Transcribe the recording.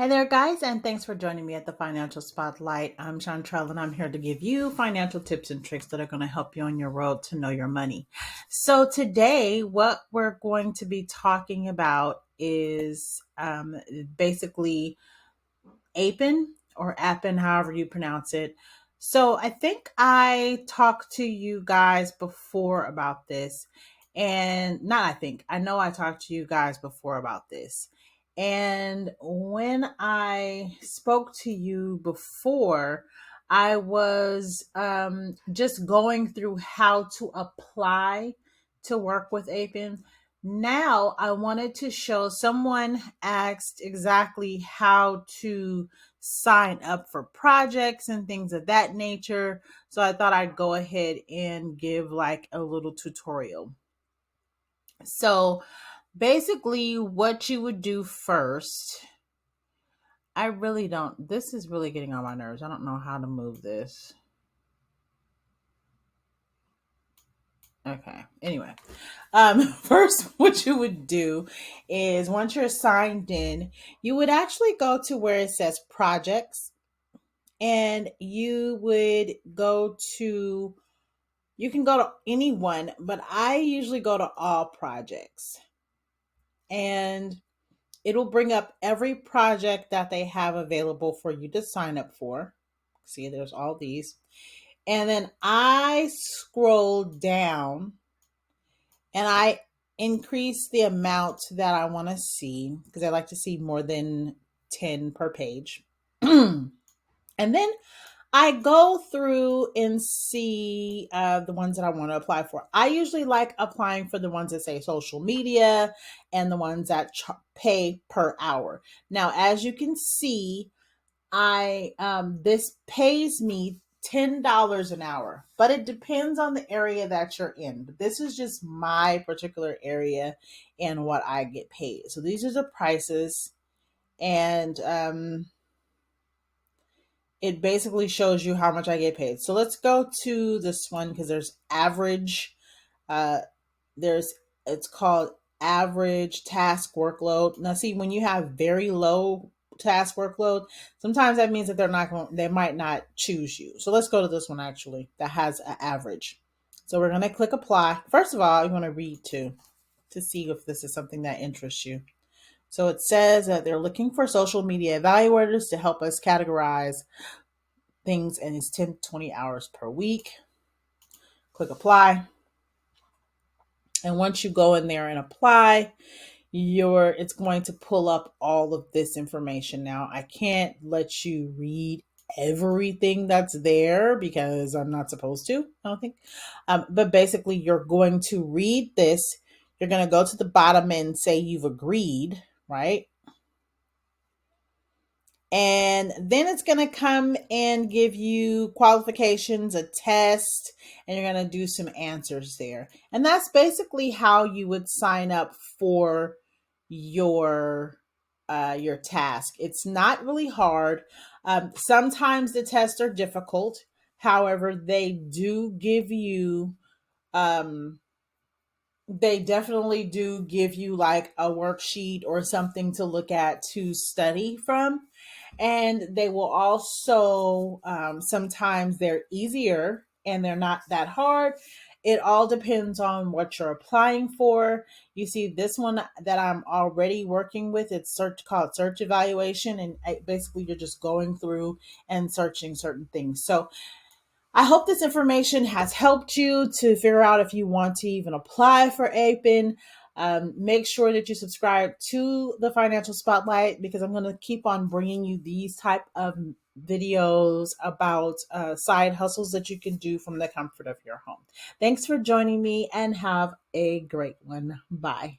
Hey there, guys, and thanks for joining me at the Financial Spotlight. I'm Chantrell, and I'm here to give you financial tips and tricks that are going to help you on your road to know your money. So, today, what we're going to be talking about is basically Appen, however you pronounce it. So I think I talked to you guys before about this. And not I think, I know I talked to you guys before about this. And when I spoke to you before, I was just going through how to apply to work with Appen. Now I wanted to show someone asked exactly how to sign up for projects and things of that nature. So I thought I'd go ahead and give like a little tutorial. So basically, what you would do first, I really don't, this is really getting on my nerves. I don't know how to move this. Okay. Anyway, first, what you would do is once you're signed in, you would actually go to where it says projects, and you can go to any one, but I usually go to all projects, and it'll bring up every project that they have available for you to sign up for. See, there's all these. And then I scroll down and I increase the amount that I want to see because I like to see more than 10 per page. And then I go through and see the ones that I want to apply for. I usually like applying for the ones that say social media and the ones that pay per hour. Now, as you can see, I this pays me $10 an hour, but it depends on the area that you're in. But this is just my particular area and what I get paid. So these are the prices, and it basically shows you how much I get paid. So let's go to this one because there's average. Uh, there's it's called average task workload. Now, see, when you have very low task workload, sometimes that means that they might not choose you. So let's go to this one actually that has an average. So we're gonna click apply. First of all, you want to read to see if this is something that interests you. So it says that they're looking for social media evaluators to help us categorize things, and it's 10 to 20 hours per week. Click apply. And once you go in there and apply, it's going to pull up all of this information. Now, I can't let you read everything that's there because I'm not supposed to, I don't think. But basically, you're going to read this. You're going to go to the bottom and say you've agreed, right? And then it's going to come and give you qualifications, a test, and you're going to do some answers there. And that's basically how you would sign up for your task. It's not really hard. Sometimes the tests are difficult. However, um, they definitely do give you like a worksheet or something to look at to study from. And they will also, sometimes they're easier and they're not that hard. It all depends on what you're applying for. You see this one that I'm already working with, it's called search evaluation. And basically you're just going through and searching certain things. So I hope this information has helped you to figure out if you want to even apply for Appen. Make sure that you subscribe to the Financial Spotlight because I'm going to keep on bringing you these type of videos about side hustles that you can do from the comfort of your home. Thanks for joining me and have a great one. Bye.